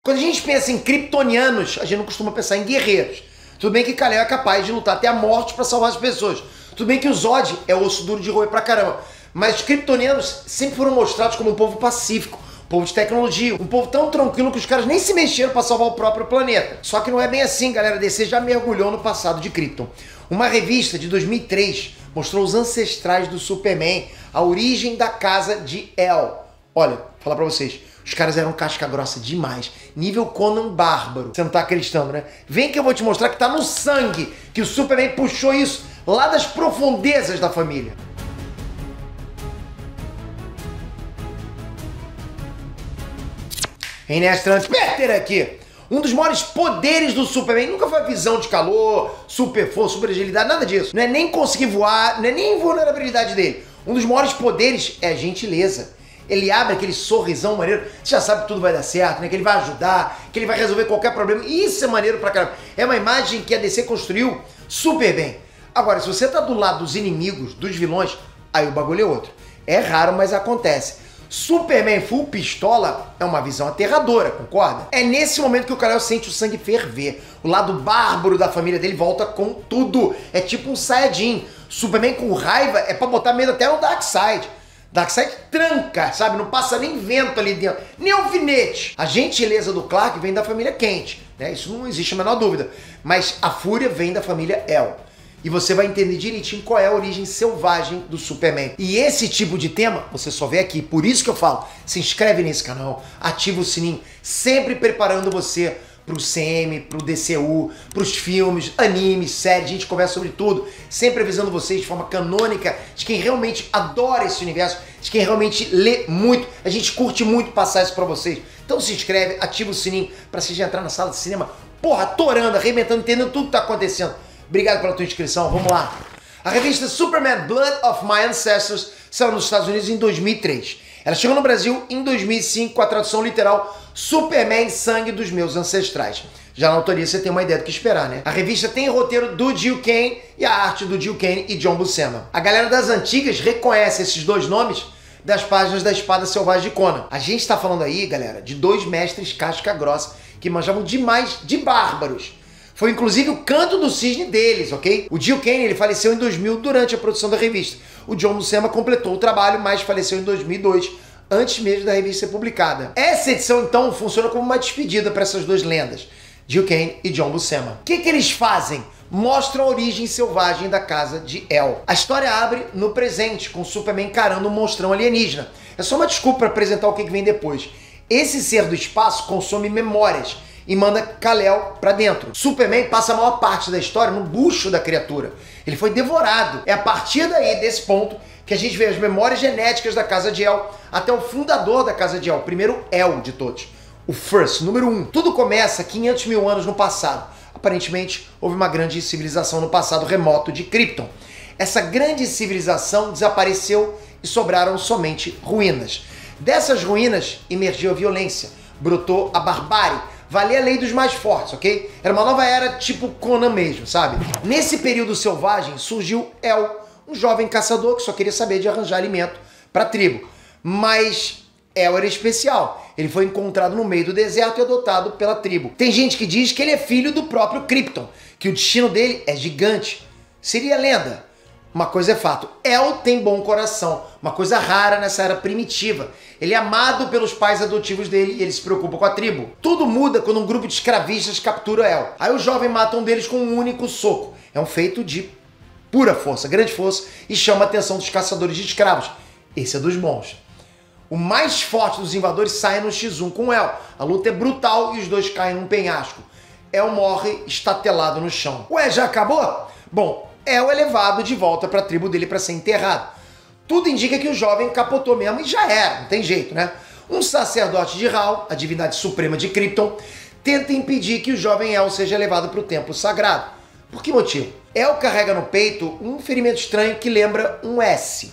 Quando a gente pensa em kryptonianos, a gente não costuma pensar em guerreiros. Tudo bem que Kal-El é capaz de lutar até a morte pra salvar as pessoas. Tudo bem que o Zod é osso duro de roer pra caramba. Mas os kryptonianos sempre foram mostrados como um povo pacífico, um povo de tecnologia, um povo tão tranquilo que os caras nem se mexeram pra salvar o próprio planeta. Só que não é bem assim, galera. DC já mergulhou no passado de Krypton. Uma revista de 2003 mostrou os ancestrais do Superman, a origem da casa de El. Olha, vou falar pra vocês, os caras eram casca grossa demais, nível Conan Bárbaro. Você não tá acreditando, né? Vem que eu vou te mostrar que tá no sangue, que o Superman puxou isso lá das profundezas da família. Inés Transporter aqui. Um dos maiores poderes do Superman nunca foi a visão de calor, super força, super agilidade, nada disso. Não é nem conseguir voar, não é nem a invulnerabilidade dele. Um dos maiores poderes é a gentileza. Ele abre aquele sorrisão maneiro, você já sabe que tudo vai dar certo, né? Que ele vai ajudar, que ele vai resolver qualquer problema. Isso é maneiro pra caramba. É uma imagem que a DC construiu super bem. Agora, se você tá do lado dos inimigos, dos vilões, aí o bagulho é outro. É raro, mas acontece. Superman full pistola é uma visão aterradora, concorda? É nesse momento que o Kal-El sente o sangue ferver. O lado bárbaro da família dele volta com tudo. É tipo um Saiyajin. Superman com raiva é pra botar medo até no Darkseid. Darkseid tranca, sabe? Não passa nem vento ali dentro, nem alfinete. A gentileza do Clark vem da família Kent, né? Isso não existe a menor dúvida. Mas a fúria vem da família El. E você vai entender direitinho qual é a origem selvagem do Superman. E esse tipo de tema você só vê aqui. Por isso que eu falo, se inscreve nesse canal, ativa o sininho, sempre preparando você pro CM, pro DCU, pros filmes, animes, séries, a gente conversa sobre tudo, sempre avisando vocês de forma canônica de quem realmente adora esse universo, de quem realmente lê muito, a gente curte muito passar isso pra vocês. Então se inscreve, ativa o sininho pra você já entrar na sala de cinema, porra, torando, arrebentando, entendendo tudo que tá acontecendo. Obrigado pela tua inscrição, vamos lá. A revista Superman Blood of My Ancestors saiu nos Estados Unidos em 2003. Ela chegou no Brasil em 2005 com a tradução literal Superman Sangue dos Meus Ancestrais. Já na autoria você tem uma ideia do que esperar, né? A revista tem o roteiro do Gil Kane e a arte do Gil Kane e John Buscema. A galera das antigas reconhece esses dois nomes das páginas da Espada Selvagem de Conan. A gente tá falando aí, galera, de dois mestres casca grossa que manjavam demais de bárbaros. Foi inclusive o canto do cisne deles, ok? O Gil Kane, ele faleceu em 2000 durante a produção da revista. O John Buscema completou o trabalho, mas faleceu em 2002, antes mesmo da revista ser publicada. Essa edição, então, funciona como uma despedida para essas duas lendas, Gil Kane e John Buscema. O que eles fazem? Mostram a origem selvagem da casa de El. A história abre no presente, com Superman encarando um monstrão alienígena. É só uma desculpa para apresentar o que vem depois. Esse ser do espaço consome memórias e manda Kal-El pra dentro. Superman passa a maior parte da história no bucho da criatura. Ele foi devorado. É a partir daí, desse ponto, que a gente vê as memórias genéticas da casa de El, até o fundador da casa de El, o primeiro El de todos. O First, número 1. Tudo começa 500 mil anos no passado. Aparentemente, houve uma grande civilização no passado remoto de Krypton. Essa grande civilização desapareceu e sobraram somente ruínas. Dessas ruínas emergiu a violência, brotou a barbárie, valia a lei dos mais fortes, ok? Era uma nova era tipo Conan mesmo, sabe? Nesse período selvagem surgiu El, um jovem caçador que só queria saber de arranjar alimento para a tribo. Mas El era especial. Ele foi encontrado no meio do deserto e adotado pela tribo. Tem gente que diz que ele é filho do próprio Krypton, que o destino dele é gigante. Seria lenda. Uma coisa é fato, El tem bom coração, uma coisa rara nessa era primitiva. Ele é amado pelos pais adotivos dele e ele se preocupa com a tribo. Tudo muda quando um grupo de escravistas captura El. Aí o jovem mata um deles com um único soco. É um feito de pura força, grande força, e chama a atenção dos caçadores de escravos. Esse é dos bons. O mais forte dos invasores sai no X1 com El. A luta é brutal e os dois caem num penhasco. El morre estatelado no chão. Ué, já acabou? Bom, El é levado de volta para a tribo dele para ser enterrado. Tudo indica que o jovem capotou mesmo e já era, não tem jeito, né? Um sacerdote de Ra, a divindade suprema de Krypton, tenta impedir que o jovem El seja levado para o templo sagrado. Por que motivo? El carrega no peito um ferimento estranho que lembra um S.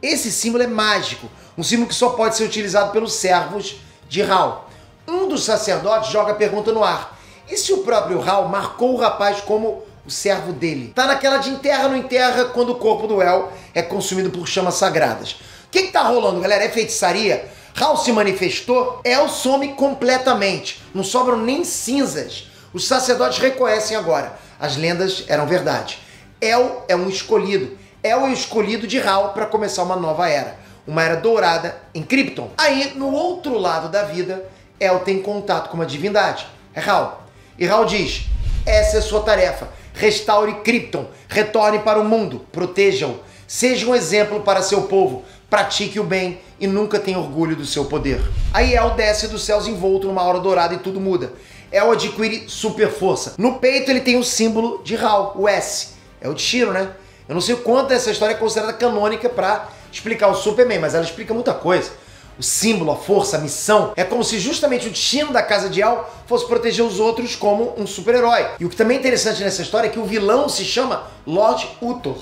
Esse símbolo é mágico, um símbolo que só pode ser utilizado pelos servos de Ra. Um dos sacerdotes joga a pergunta no ar. E se o próprio Ra marcou o rapaz como o servo dele? Tá naquela de enterra ou não enterra quando o corpo do El é consumido por chamas sagradas. O que tá rolando, galera? É feitiçaria? Hal se manifestou, El some completamente. Não sobram nem cinzas. Os sacerdotes reconhecem agora. As lendas eram verdade. El é um escolhido. El é o escolhido de Hal para começar uma nova era. Uma era dourada em Krypton. Aí, no outro lado da vida, El tem contato com uma divindade. É Hal. E Hal diz, essa é sua tarefa. Restaure Krypton. Retorne para o mundo. Proteja-o. Seja um exemplo para seu povo. Pratique o bem e nunca tenha orgulho do seu poder. Aí El desce dos céus envolto numa aura dourada e tudo muda. El adquire super força. No peito ele tem o símbolo de Hal, o S. É o destino, né? Eu não sei o quanto essa história é considerada canônica para explicar o Superman, mas ela explica muita coisa. O símbolo, a força, a missão. É como se justamente o destino da casa de El fosse proteger os outros como um super-herói. E o que também é interessante nessa história é que o vilão se chama Lord Luthor.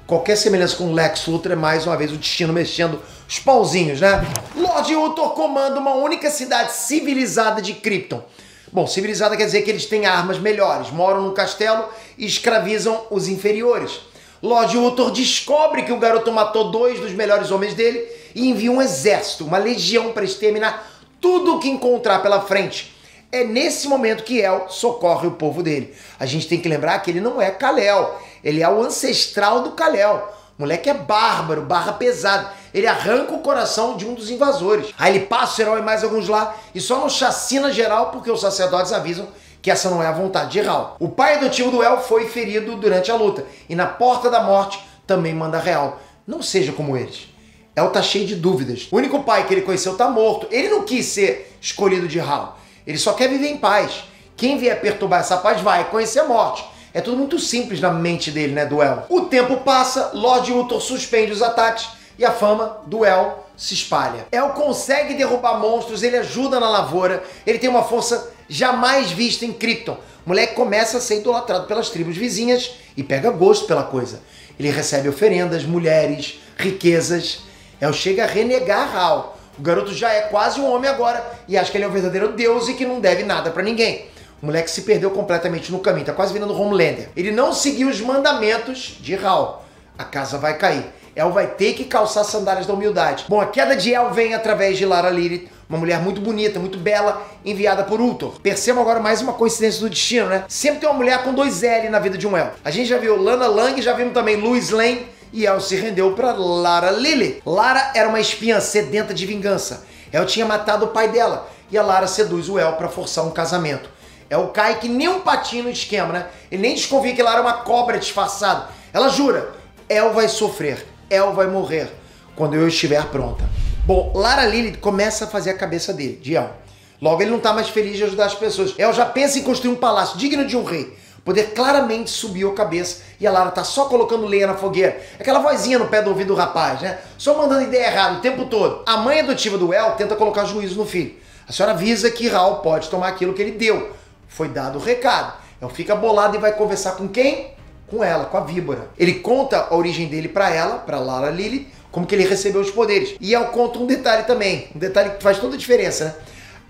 Qualquer semelhança com Lex Luthor é mais uma vez o destino mexendo os pauzinhos, né? Lord Luthor comanda uma única cidade civilizada de Krypton. Bom, civilizada quer dizer que eles têm armas melhores, moram num castelo e escravizam os inferiores. Lord Luthor descobre que o garoto matou 2 dos melhores homens dele e envia um exército, uma legião para exterminar tudo o que encontrar pela frente. É nesse momento que El socorre o povo dele. A gente tem que lembrar que ele não é Kal-El, ele é o ancestral do Kal-El. O moleque é bárbaro, barra pesada. Ele arranca o coração de um dos invasores. Aí ele passa o herói e mais alguns lá e só não chacina geral porque os sacerdotes avisam que essa não é a vontade de Hal. O pai adotivo do El foi ferido durante a luta e na porta da morte também manda real. Não seja como eles. El tá cheio de dúvidas. O único pai que ele conheceu tá morto. Ele não quis ser escolhido de Hal. Ele só quer viver em paz. Quem vier perturbar essa paz vai conhecer a morte. É tudo muito simples na mente dele, né, do El. O tempo passa, Lord Luthor suspende os ataques e a fama do El se espalha. El consegue derrubar monstros, ele ajuda na lavoura, ele tem uma força jamais vista em Krypton. O moleque começa a ser idolatrado pelas tribos vizinhas e pega gosto pela coisa. Ele recebe oferendas, mulheres, riquezas. El chega a renegar Hal. O garoto já é quase um homem agora e acha que ele é um verdadeiro deus e que não deve nada pra ninguém. O moleque se perdeu completamente no caminho, tá quase virando Homelander. Ele não seguiu os mandamentos de Hal. A casa vai cair. El vai ter que calçar sandálias da humildade. Bom, a queda de El vem através de Lara Lilith, uma mulher muito bonita, muito bela, enviada por Luthor. Percebam agora mais uma coincidência do destino, né? Sempre tem uma mulher com 2 L na vida de um El. A gente já viu Lana Lang, já vimos também Lois Lane, e El se rendeu para Lara Lilith. Lara era uma espiã sedenta de vingança. El tinha matado o pai dela, e a Lara seduz o El para forçar um casamento. El cai que nem um patinho no esquema, né? Ele nem desconfia que Lara é uma cobra disfarçada. Ela jura, El vai sofrer. El vai morrer quando eu estiver pronta. Bom, Lara Lilith começa a fazer a cabeça dele, de El. Logo, ele não tá mais feliz de ajudar as pessoas. El já pensa em construir um palácio digno de um rei. Poder claramente subiu a cabeça e a Lara tá só colocando lenha na fogueira. Aquela vozinha no pé do ouvido do rapaz, né? Só mandando ideia errada o tempo todo. A mãe adotiva do El tenta colocar juízo no filho. A senhora avisa que Hal pode tomar aquilo que ele deu. Foi dado o recado. El fica bolado e vai conversar com quem? Com ela, com a víbora. Ele conta a origem dele pra ela, pra Lara Lilith, como que ele recebeu os poderes. E El conta um detalhe também, um detalhe que faz toda a diferença, né?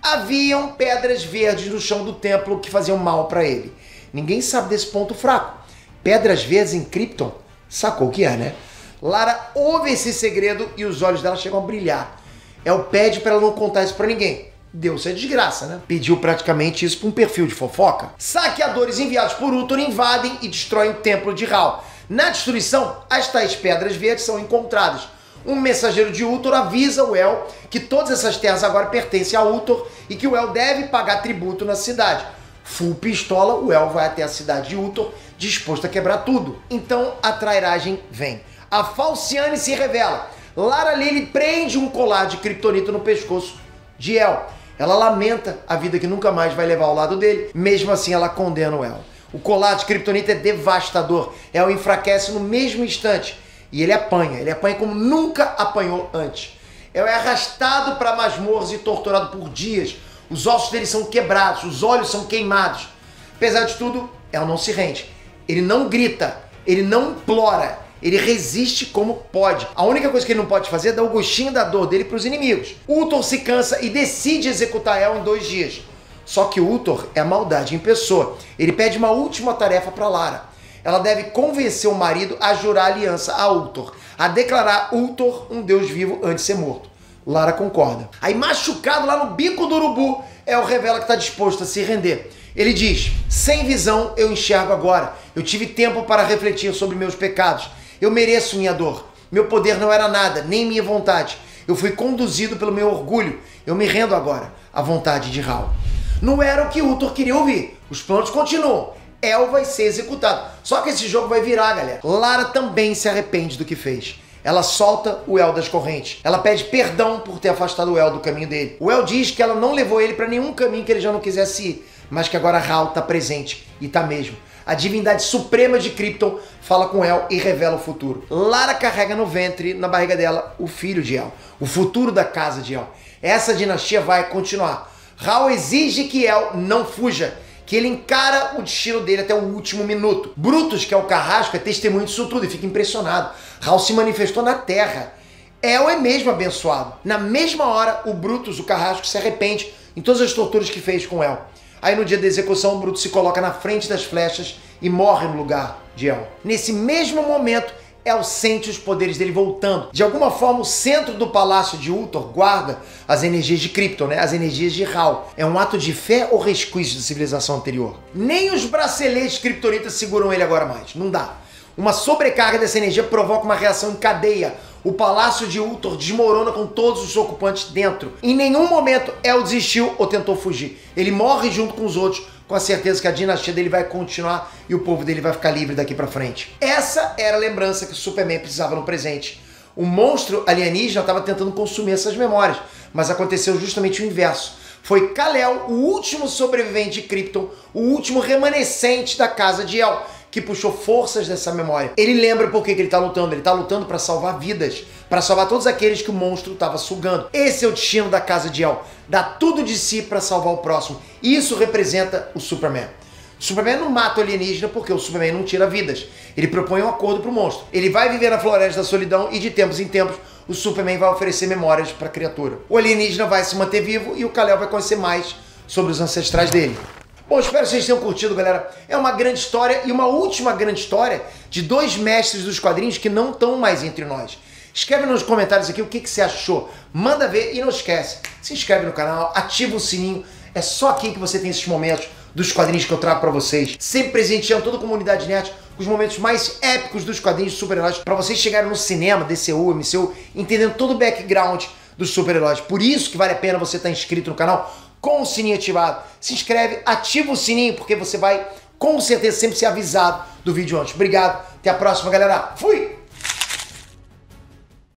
Haviam pedras verdes no chão do templo que faziam mal pra ele. Ninguém sabe desse ponto fraco. Pedras verdes em Krypton? Sacou o que é, né? Lara ouve esse segredo e os olhos dela chegam a brilhar. El pede pra ela não contar isso pra ninguém. Deu-se a desgraça, né? Pediu praticamente isso para um perfil de fofoca. Saqueadores enviados por Luthor invadem e destroem o templo de Hal. Na destruição, as tais pedras verdes são encontradas. Um mensageiro de Luthor avisa o El que todas essas terras agora pertencem a Luthor e que o El deve pagar tributo na cidade. Full pistola, o El vai até a cidade de Luthor disposto a quebrar tudo. Então a trairagem vem. A Falciane se revela. Lara Lilith prende um colar de kryptonita no pescoço de El. Ela lamenta a vida que nunca mais vai levar ao lado dele, mesmo assim ela condena o El. O colar de kryptonita é devastador, El enfraquece no mesmo instante e ele apanha como nunca apanhou antes. El é arrastado para masmorras e torturado por dias, os ossos dele são quebrados, os olhos são queimados. Apesar de tudo, El não se rende, ele não grita, ele não implora, ele resiste como pode. A única coisa que ele não pode fazer é dar o gostinho da dor dele para os inimigos. Luthor se cansa e decide executar El em 2 dias. Só que Luthor é a maldade em pessoa. Ele pede uma última tarefa para Lara. Ela deve convencer o marido a jurar aliança a Luthor, a declarar Luthor um deus vivo antes de ser morto. Lara concorda. Aí, machucado lá no bico do urubu, El revela que está disposto a se render. Ele diz: sem visão eu enxergo agora. Eu tive tempo para refletir sobre meus pecados. Eu mereço minha dor. Meu poder não era nada, nem minha vontade. Eu fui conduzido pelo meu orgulho. Eu me rendo agora à vontade de Hal. Não era o que Ultor queria ouvir. Os planos continuam. El vai ser executado. Só que esse jogo vai virar, galera. Lara também se arrepende do que fez. Ela solta o El das correntes. Ela pede perdão por ter afastado o El do caminho dele. O El diz que ela não levou ele para nenhum caminho que ele já não quisesse ir, mas que agora Hal tá presente, e tá mesmo. A divindade suprema de Krypton fala com El e revela o futuro. Lara carrega no ventre, na barriga dela, o filho de El, o futuro da casa de El. Essa dinastia vai continuar. Hal exige que El não fuja, que ele encara o destino dele até o último minuto. Brutus, que é o carrasco, é testemunho disso tudo e fica impressionado. Hal se manifestou na Terra. El é mesmo abençoado. Na mesma hora, o Brutus, o carrasco, se arrepende em todas as torturas que fez com El. Aí no dia da execução, o Brutus se coloca na frente das flechas e morre no lugar de El. Nesse mesmo momento, El sente os poderes dele voltando. De alguma forma, o centro do palácio de Ultor guarda as energias de Krypton, né? As energias de Hal. É um ato de fé ou resquício da civilização anterior? Nem os braceletes kryptonitas seguram ele agora mais. Não dá. Uma sobrecarga dessa energia provoca uma reação em cadeia. O palácio de Ultor desmorona com todos os ocupantes dentro. Em nenhum momento El desistiu ou tentou fugir. Ele morre junto com os outros, com a certeza que a dinastia dele vai continuar e o povo dele vai ficar livre daqui pra frente. Essa era a lembrança que o Superman precisava no presente. O monstro alienígena estava tentando consumir essas memórias, mas aconteceu justamente o inverso. Foi Kal-El, o último sobrevivente de Krypton, o último remanescente da casa de El, que puxou forças dessa memória. Ele lembra por que ele tá lutando. Ele tá lutando para salvar vidas, para salvar todos aqueles que o monstro estava sugando. Esse é o destino da casa de El. Dá tudo de si para salvar o próximo. Isso representa o Superman. O Superman não mata o alienígena porque o Superman não tira vidas. Ele propõe um acordo pro monstro. Ele vai viver na floresta da solidão e de tempos em tempos o Superman vai oferecer memórias para a criatura. O alienígena vai se manter vivo e o Kal-El vai conhecer mais sobre os ancestrais dele. Bom, espero que vocês tenham curtido, galera. É uma grande história e uma última grande história de dois mestres dos quadrinhos que não estão mais entre nós. Escreve nos comentários aqui o que você achou. Manda ver e não esquece, se inscreve no canal, ativa o sininho. É só aqui que você tem esses momentos dos quadrinhos que eu trago pra vocês. Sempre presenteando toda a comunidade nerd com os momentos mais épicos dos quadrinhos de super-heróis pra vocês chegarem no cinema, DCU, MCU, entendendo todo o background dos super-heróis. Por isso que vale a pena você estar inscrito no canal com o sininho ativado. Se inscreve, ativa o sininho, porque você vai com certeza sempre ser avisado do vídeo antes. Obrigado, até a próxima, galera. Fui!